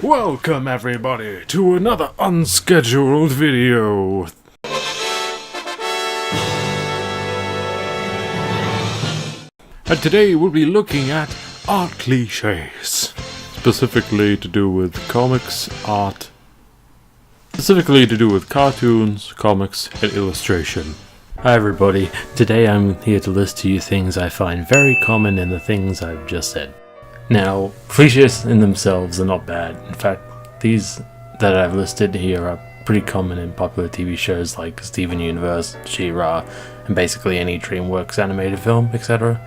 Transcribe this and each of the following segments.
Welcome everybody to another unscheduled video. And today we'll be looking at art cliches, specifically to do with comics, art, specifically to do with cartoons, comics, and illustration. Hi everybody, today I'm here to list to you things I find very common in the things I've just said. Now, cliches in themselves are not bad. In fact, these that I've listed here are pretty common in popular TV shows like Steven Universe, She-Ra, and basically any DreamWorks animated film, etc.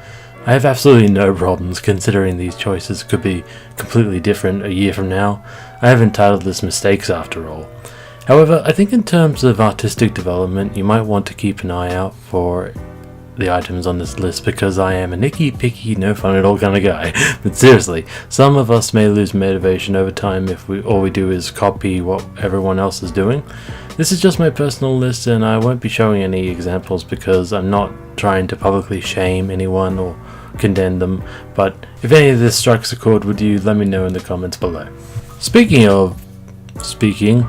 I have absolutely no problems considering these choices could be completely different a year from now. I have entitled this Mistakes after all. However, I think in terms of artistic development, you might want to keep an eye out for the items on this list because I am a nitty picky, no fun at all kind of guy. But seriously, some of us may lose motivation over time if all we do is copy what everyone else is doing. This is just my personal list and I won't be showing any examples because I'm not trying to publicly shame anyone or condemn them, but if any of this strikes a chord with you, let me know in the comments below. Speaking of speaking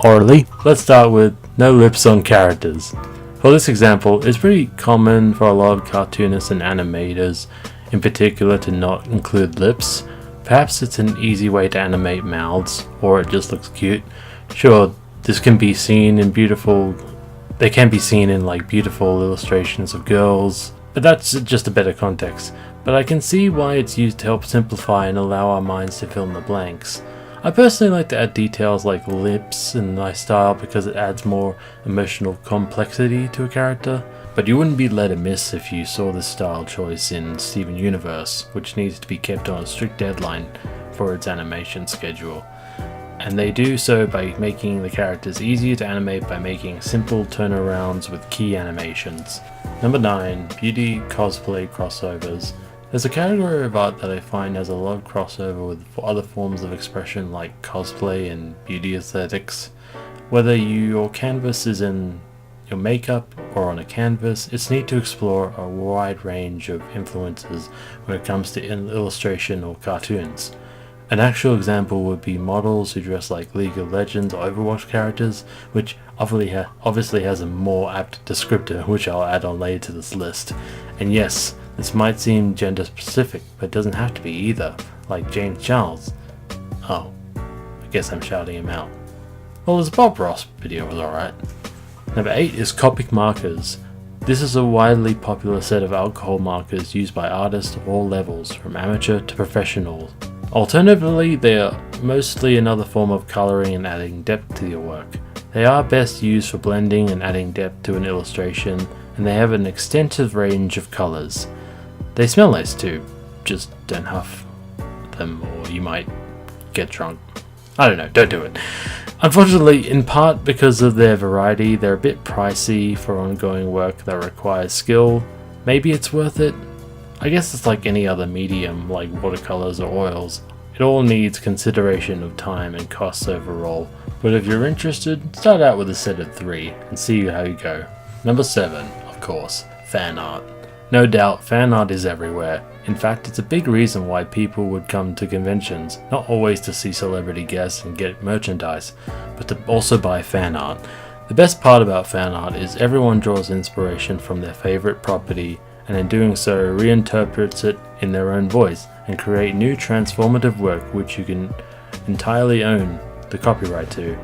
orally, let's start with no lips on characters. For this example, it's pretty common for a lot of cartoonists and animators in particular to not include lips. Perhaps it's an easy way to animate mouths, or it just looks cute. Sure, this can be seen in beautiful illustrations of girls, but that's just a better context. But I can see why it's used to help simplify and allow our minds to fill in the blanks. I personally like to add details like lips in my style because it adds more emotional complexity to a character, but you wouldn't be led amiss if you saw this style choice in Steven Universe, which needs to be kept on a strict deadline for its animation schedule. And they do so by making the characters easier to animate by making simple turnarounds with key animations. Number 9. Beauty cosplay crossovers. There's a category of art that I find has a lot of crossover with other forms of expression like cosplay and beauty aesthetics. Whether your canvas is in your makeup or on a canvas, it's neat to explore a wide range of influences when it comes to illustration or cartoons. An actual example would be models who dress like League of Legends or Overwatch characters, which obviously has a more apt descriptor, which I'll add on later to this list. And yes, this might seem gender specific, but it doesn't have to be either, like James Charles. Oh, I guess I'm shouting him out. Well, this Bob Ross video was alright. Number 8 is Copic markers. This is a widely popular set of alcohol markers used by artists of all levels, from amateur to professional. Alternatively, they are mostly another form of colouring and adding depth to your work. They are best used for blending and adding depth to an illustration, and they have an extensive range of colours. They smell nice too, just don't huff them or you might get drunk. I don't know, don't do it. Unfortunately, in part because of their variety, they're a bit pricey for ongoing work that requires skill. Maybe it's worth it. I guess it's like any other medium like watercolors or oils. It all needs consideration of time and costs overall. But if you're interested, start out with a set of 3 and see how you go. Number 7, of course, fan art. No doubt, fan art is everywhere. In fact, it's a big reason why people would come to conventions, not always to see celebrity guests and get merchandise, but to also buy fan art. The best part about fan art is everyone draws inspiration from their favorite property, and in doing so reinterprets it in their own voice and create new transformative work which you can entirely own the copyright to.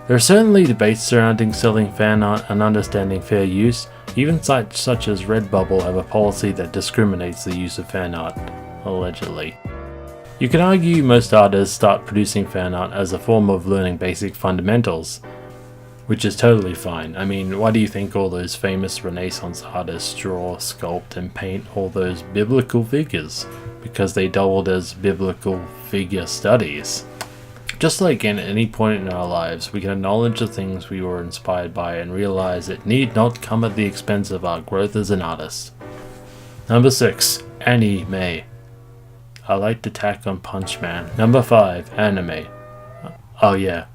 There are certainly debates surrounding selling fan art and understanding fair use. Even sites such as Redbubble have a policy that discriminates the use of fan art, allegedly. You can argue most artists start producing fan art as a form of learning basic fundamentals, which is totally fine. I mean, why do you think all those famous Renaissance artists draw, sculpt, and paint all those biblical figures? Because they doubled as biblical figure studies. Just like in any point in our lives, we can acknowledge the things we were inspired by and realize it need not come at the expense of our growth as an artist. Number 6, anime. I like to tack on Punch Man. Number 5, anime. Oh yeah,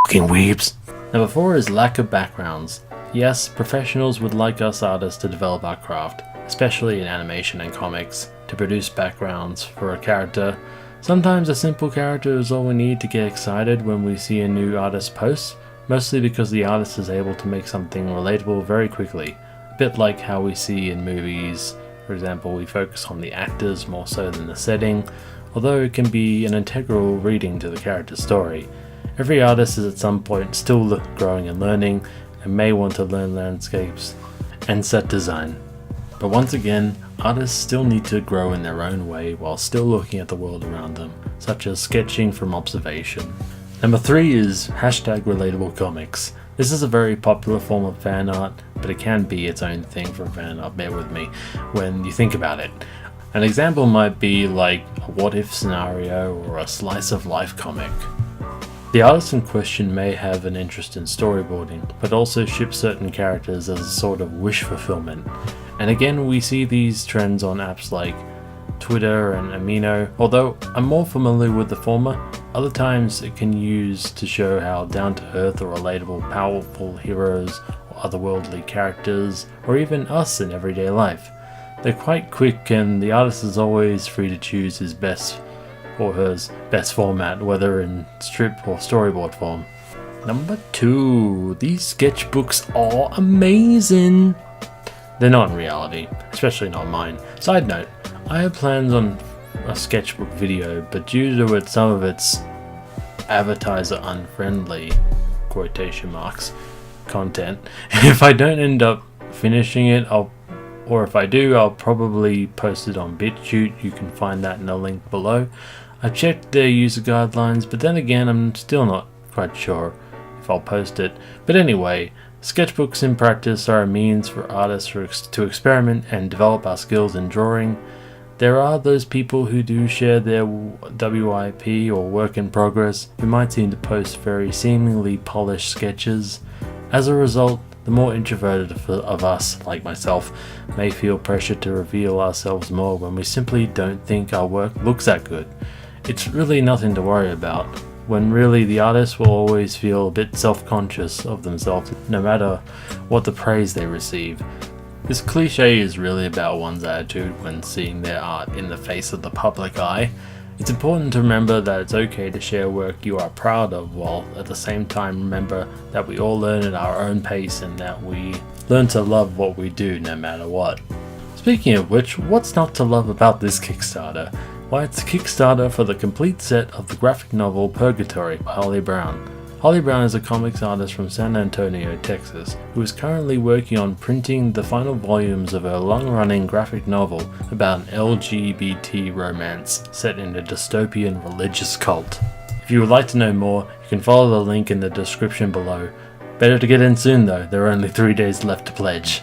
fucking weebs. Number 4 is lack of backgrounds. Yes, professionals would like us artists to develop our craft, especially in animation and comics, to produce backgrounds for a character Sometimes a simple character is all we need to get excited when we see a new artist post, mostly because the artist is able to make something relatable very quickly, a bit like how we see in movies. For example, we focus on the actors more so than the setting, although it can be an integral reading to the character's story. Every artist is at some point still growing and learning, and may want to learn landscapes and set design. But once again, artists still need to grow in their own way while still looking at the world around them, such as sketching from observation. Number 3 is #relatable comics. This is a very popular form of fan art, but it can be its own thing for fan art, bear with me, when you think about it. An example might be like a what if scenario or a slice of life comic. The artist in question may have an interest in storyboarding, but also ship certain characters as a sort of wish fulfillment. And again, we see these trends on apps like Twitter and Amino. Although I'm more familiar with the former, other times it can use to show how down-to-earth or relatable powerful heroes or otherworldly characters, or even us in everyday life. They're quite quick, and the artist is always free to choose his best or her best format, whether in strip or storyboard form. Number 2, these sketchbooks are amazing. They're not in reality, especially not mine. Side note, I have plans on a sketchbook video, but due to some of its advertiser unfriendly quotation marks content, if I don't end up finishing it, if I do, I'll probably post it on BitChute. You can find that in the link below. I've checked their user guidelines, but then again, I'm still not quite sure if I'll post it. But anyway, sketchbooks in practice are a means for artists to experiment and develop our skills in drawing. There are those people who do share their WIP or work in progress who might seem to post very seemingly polished sketches. As a result, the more introverted of us, like myself, may feel pressure to reveal ourselves more when we simply don't think our work looks that good. It's really nothing to worry about, when really the artist will always feel a bit self-conscious of themselves no matter what the praise they receive. This cliche is really about one's attitude when seeing their art in the face of the public eye. It's important to remember that it's okay to share work you are proud of, while at the same time remember that we all learn at our own pace and that we learn to love what we do no matter what. Speaking of which, what's not to love about this Kickstarter? Why, it's a Kickstarter for the complete set of the graphic novel Purgatory by Holly Brown. Holly Brown is a comics artist from San Antonio, Texas, who is currently working on printing the final volumes of her long-running graphic novel about an LGBT romance set in a dystopian religious cult. If you would like to know more, you can follow the link in the description below. Better to get in soon though, there are only 3 days left to pledge.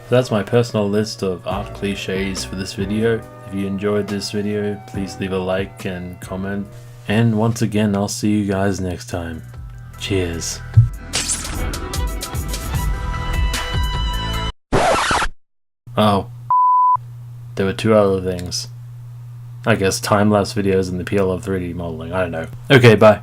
So that's my personal list of art cliches for this video. If you enjoyed this video, please leave a like and comment. And once again, I'll see you guys next time. Cheers. Oh, there were 2 other things. I guess time-lapse videos and the PLO 3D modeling, I don't know. Okay, bye.